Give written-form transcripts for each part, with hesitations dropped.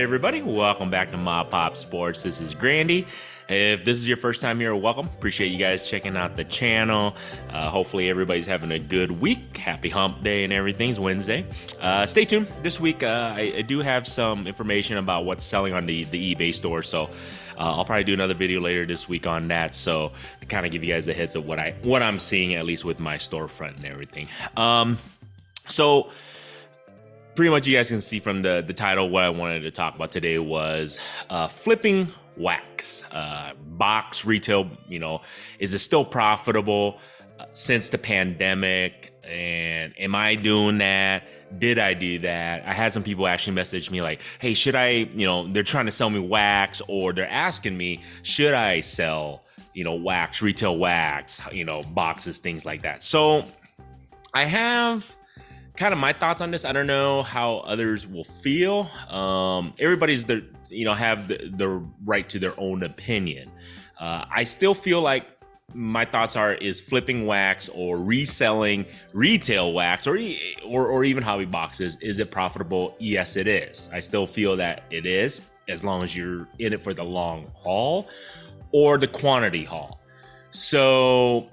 everybody, welcome back to MAPOP Sports. This is Grandy. If this is your first time here, welcome. Appreciate you guys checking out the channel. Hopefully everybody's having a good week. Happy hump day and everything's Wednesday. Stay tuned. This week I do have some information about what's selling on the eBay store, so I'll probably do another video later this week on that, so to kind of give you guys a heads of what I'm seeing, at least with my storefront and everything. So pretty much you guys can see from the title, what I wanted to talk about today was flipping wax. Box retail, is it still profitable since the pandemic? And am I doing that? Did I do that? I had some people actually message me like, hey, should I, they're trying to sell me wax, or they're asking me, should I sell, wax, retail wax, boxes, things like that. So I have kind of my thoughts on this. I don't know how others will feel. Everybody's have the right to their own opinion. I still feel like my thoughts is flipping wax or reselling retail wax or even hobby boxes. Is it profitable? Yes, it is. I still feel that it is, as long as you're in it for the long haul or the quantity haul. So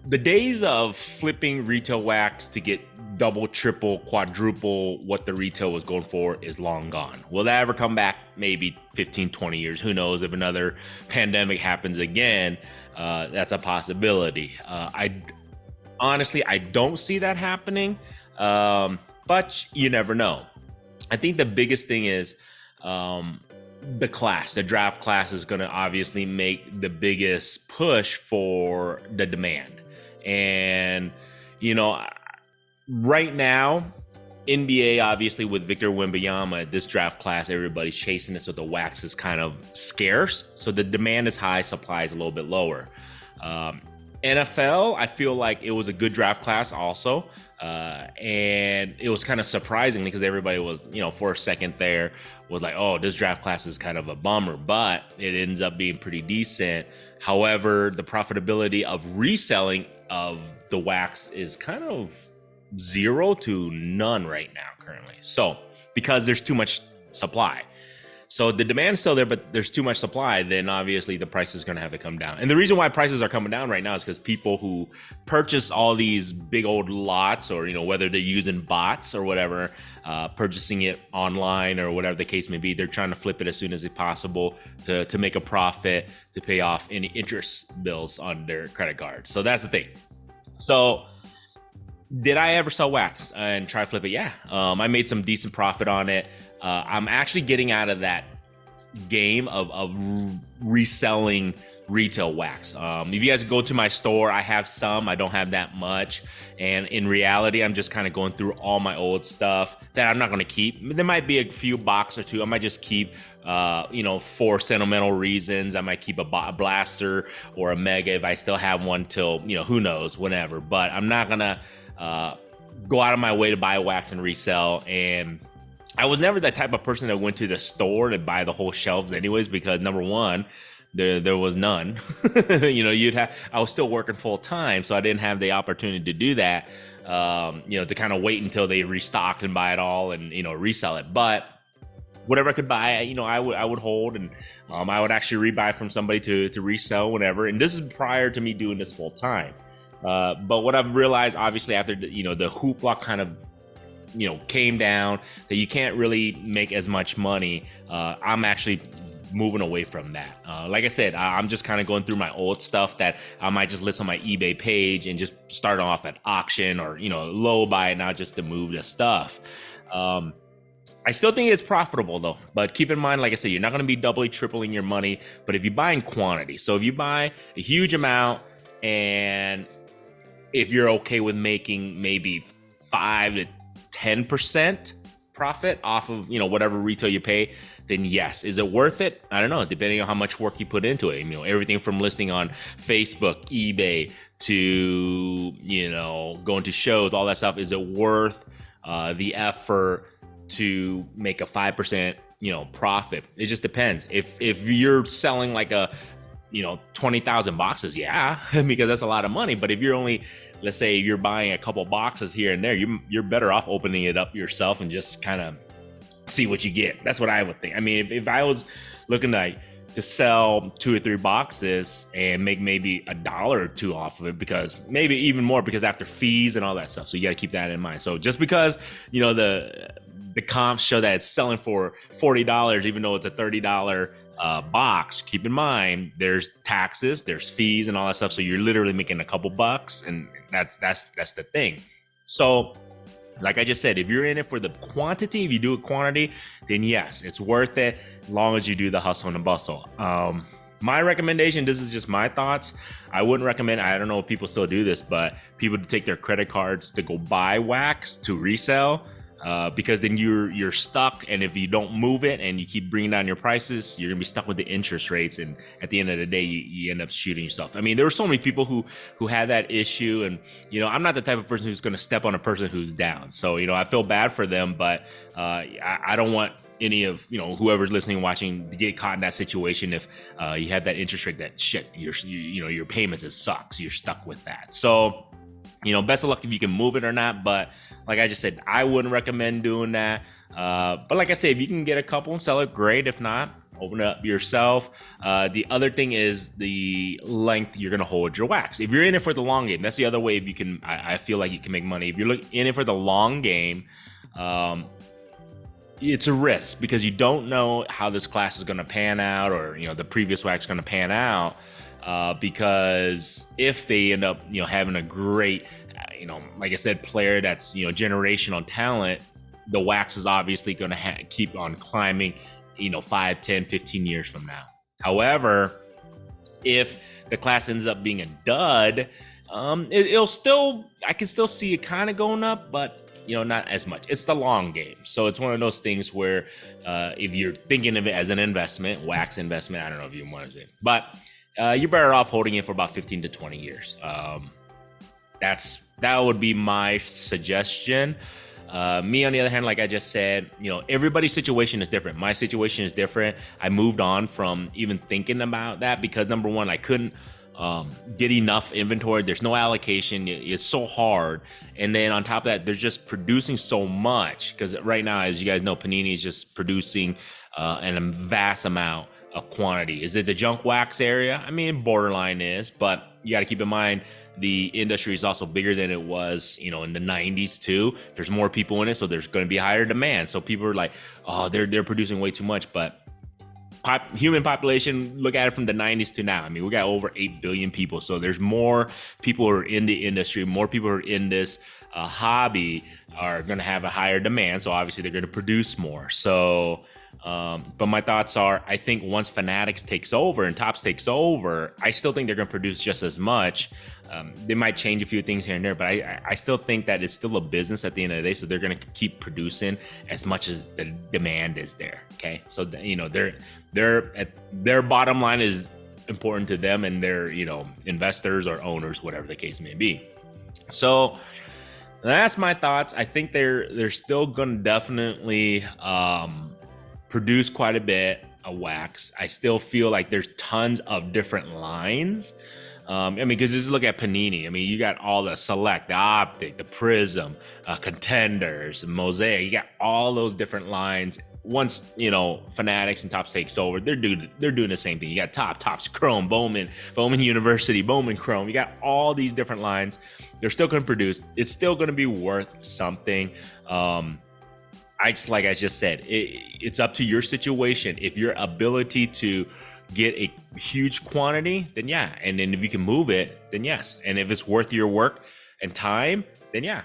the days of flipping retail wax to get double, triple, quadruple what the retail was going for is long gone. Will that ever come back? Maybe 15, 20 years. Who knows? If another pandemic happens again, that's a possibility. I honestly don't see that happening, but you never know. I think the biggest thing is the draft class is going to obviously make the biggest push for the demand. And, right now, NBA, obviously, with Victor Wembanyama, this draft class, everybody's chasing it, so the wax is kind of scarce. So the demand is high, supply is a little bit lower. NFL, I feel like it was a good draft class also. And it was kind of surprising because everybody was, for a second there, was like, oh, this draft class is kind of a bummer, but it ends up being pretty decent. However, the profitability of reselling of the wax is kind of 0 to none right now currently. So because there's too much supply. So the demand is still there, but there's too much supply, then obviously the price is going to have to come down. And the reason why prices are coming down right now is because people who purchase all these big old lots, or, whether they're using bots or whatever, purchasing it online or whatever the case may be, they're trying to flip it as soon as possible to make a profit, to pay off any interest bills on their credit cards. So that's the thing. So did I ever sell wax and try to flip it? Yeah. I made some decent profit on it. I'm actually getting out of that game of reselling retail wax. If you guys go to my store, I have some. I don't have that much. And in reality, I'm just kind of going through all my old stuff that I'm not going to keep. There might be a few box or two I might just keep, for sentimental reasons. I might keep a blaster or a mega if I still have one till, who knows, whenever. But I'm not going to go out of my way to buy wax and resell. And I was never that type of person that went to the store to buy the whole shelves anyways, because number one, there was none. I was still working full time, so I didn't have the opportunity to do that, to kind of wait until they restocked and buy it all and, resell it. But whatever I could buy, I would hold, and I would actually rebuy from somebody to resell whenever. And this is prior to me doing this full time. But what I've realized, obviously, after the hoopla kind of came down, that you can't really make as much money. I'm actually moving away from that. Like I said, I'm just kind of going through my old stuff that I might just list on my eBay page and just start off at auction or low buy, not just to move the stuff. I still think it's profitable though, but keep in mind, like I said, you're not going to be doubly tripling your money, but if you buy in quantity, so if you buy a huge amount, and if you're okay with making maybe 5 to 10% profit off of whatever retail you pay, then yes. Is it worth it? I don't know, depending on how much work you put into it. Everything from listing on Facebook, eBay, to going to shows, all that stuff. Is it worth the effort to make a 5% profit? It just depends. If you're selling like a 20,000 boxes, yeah, because that's a lot of money. But if you're only, let's say you're buying a couple boxes here and there, you're better off opening it up yourself and just kind of see what you get. That's what I would think. I mean, if I was looking to sell 2 or 3 boxes and make maybe $1 or 2 off of it, because maybe even more, because after fees and all that stuff. So you got to keep that in mind. So just because, you know, the comps show that it's selling for $40, even though it's a $30 box, keep in mind there's taxes, there's fees and all that stuff. So you're literally making a couple bucks, and that's the thing. So like I just said, if you're in it for the quantity, if you do a quantity, then yes, it's worth it, as long as you do the hustle and the bustle. My recommendation, this is just my thoughts, I wouldn't recommend, I don't know if people still do this, but people to take their credit cards to go buy wax to resell, because then you're stuck, and if you don't move it and you keep bringing down your prices, you're gonna be stuck with the interest rates, and at the end of the day, you end up shooting yourself. I mean, there were so many people who had that issue, and you know, I'm not the type of person who's gonna step on a person who's down. So you know, I feel bad for them, but I don't want any of, you know, whoever's listening, watching, to get caught in that situation. If you have that interest rate, that shit, you know, your payments, it sucks. You're stuck with that. So you know, best of luck if you can move it or not. But like I just said, I wouldn't recommend doing that. But like I said, if you can get a couple and sell it, great. If not, open it up yourself. The other thing is the length you're going to hold your wax. If you're in it for the long game, that's the other way you can, I feel like you can make money. If you're in it for the long game, it's a risk, because you don't know how this class is going to pan out, or, you know, the previous wax is going to pan out. Because if they end up, you know, having a great, you know, like I said, player that's, you know, generational talent, the wax is obviously going to keep on climbing, you know, 5, 10, 15 years from now. However, if the class ends up being a dud, it'll still, I can still see it kind of going up, but, you know, not as much. It's the long game. So it's one of those things where if you're thinking of it as an investment, wax investment, I don't know if you want to say, but you're better off holding it for about 15 to 20 years. That would be my suggestion. Me, on the other hand, like I just said, you know, everybody's situation is different. My situation is different. I moved on from even thinking about that, because number one, I couldn't get enough inventory. There's no allocation. It's so hard. And then on top of that, they're just producing so much, because right now, as you guys know, Panini is just producing a vast amount of quantity. Is it the junk wax area? I mean, borderline is, but you got to keep in mind the industry is also bigger than it was, you know, in the 90s too. There's more people in it, so there's going to be higher demand. So people are like, oh, they're producing way too much. But human population, look at it from the 90s to now. I mean, we got over 8 billion people. So there's more people who are in the industry, more people who are in this hobby are going to have a higher demand. So obviously they're going to produce more. So but my thoughts are, I think once Fanatics takes over and Topps takes over, I still think they're going to produce just as much. They might change a few things here and there, but I still think that it's still a business at the end of the day. So they're going to keep producing as much as the demand is there. Okay. So, you know, their bottom line is important to them and their, you know, investors or owners, whatever the case may be. So that's my thoughts. I think they're still going to definitely, produce quite a bit of wax. I still feel like there's tons of different lines. I mean, because just look at Panini. I mean, you got all the Select, the Optic, the Prism, Contenders, Mosaic. You got all those different lines. Once, you know, Fanatics and Topps takes over, they're doing the same thing. You got Topps Chrome, Bowman University, Bowman Chrome. You got all these different lines. They're still going to produce. It's still going to be worth something. Like I just said, it's up to your situation. If your ability to get a huge quantity, then yeah. And then if you can move it, then yes. And if it's worth your work and time, then yeah,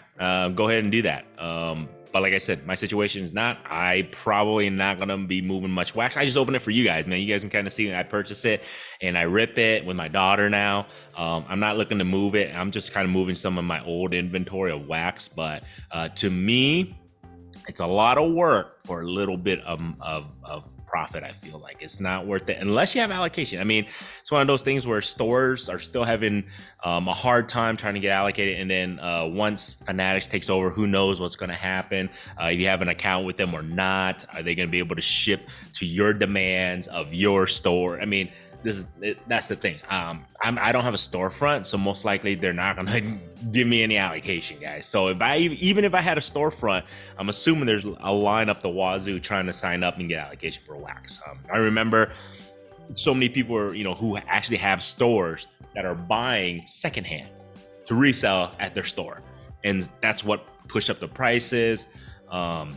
go ahead and do that. But like I said, my situation is not. I probably not going to be moving much wax. I just open it for you guys, man. You guys can kind of see I purchase it and I rip it with my daughter now. I'm not looking to move it. I'm just kind of moving some of my old inventory of wax. But to me, it's a lot of work for a little bit of profit. I feel like it's not worth it unless you have allocation. I mean, it's one of those things where stores are still having a hard time trying to get allocated. And then once Fanatics takes over, who knows what's going to happen? If you have an account with them or not, are they going to be able to ship to your demands of your store? I mean, that's the thing. I don't have a storefront, so most likely they're not gonna give me any allocation, guys. So even if I had a storefront, I'm assuming there's a line up the wazoo trying to sign up and get allocation for wax. I remember so many people are, who actually have stores that are buying secondhand to resell at their store, and that's what pushed up the prices. I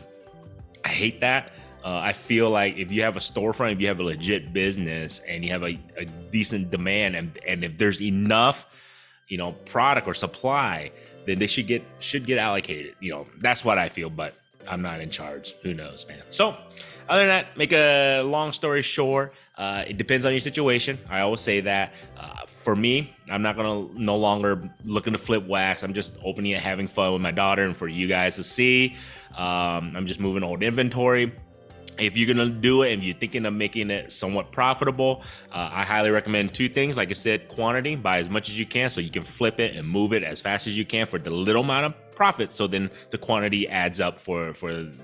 hate that. I feel like if you have a storefront, if you have a legit business and you have a decent demand, and if there's enough, product or supply, then they should get allocated. That's what I feel, but I'm not in charge. Who knows, man? So other than that, make a long story short, it depends on your situation. I always say that. For me, I'm not no longer looking to flip wax. I'm just opening it, having fun with my daughter, and for you guys to see. I'm just moving old inventory. If you're gonna do it and you're thinking of making it somewhat profitable, I highly recommend two things. Like I said, quantity, buy as much as you can so you can flip it and move it as fast as you can for the little amount of profit. So then the quantity adds up for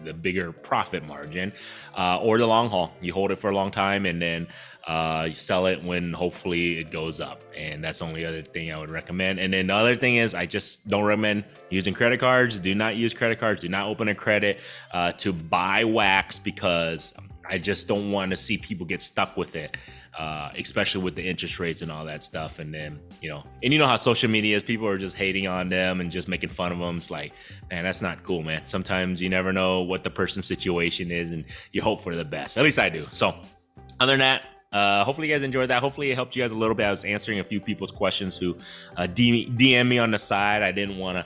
the bigger profit margin, or the long haul. You hold it for a long time and then you sell it when hopefully it goes up. And that's the only other thing I would recommend. And then the other thing is, I just don't recommend using credit cards. Do not use credit cards. Do not open a credit to buy wax, because I just don't want to see people get stuck with it, especially with the interest rates and all that stuff. And then, and you know how social media is, people are just hating on them and just making fun of them. It's like, man, that's not cool, man. Sometimes you never know what the person's situation is, and you hope for the best. At least I do. So other than that, hopefully you guys enjoyed that. Hopefully it helped you guys a little bit. I was answering a few people's questions who DM me on the side. I didn't want to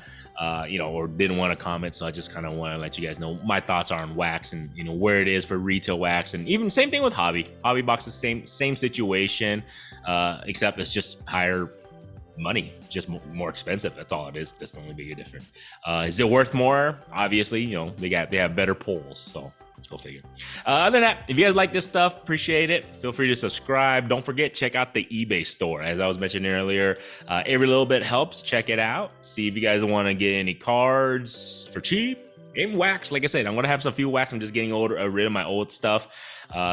or didn't want to comment, so I just kind of want to let you guys know my thoughts are on wax and where it is for retail wax, and even same thing with hobby boxes. Same situation, except it's just higher money, just more expensive. That's all it is. That's the only big difference. Is it worth more? Obviously, they have better polls, so go figure. Other than that, if you guys like this stuff, appreciate it. Feel free to subscribe. Don't forget, check out the eBay store. As I was mentioning earlier, every little bit helps. Check it out. See if you guys want to get any cards for cheap. Even wax. Like I said, I'm going to have some few wax. I'm just getting rid of my old stuff.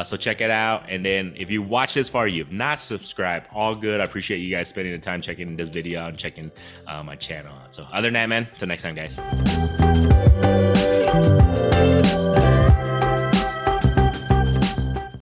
So check it out. And then if you watch this far, you have not subscribed, all good. I appreciate you guys spending the time checking this video out and checking my channel out. So other than that, man, till next time, guys.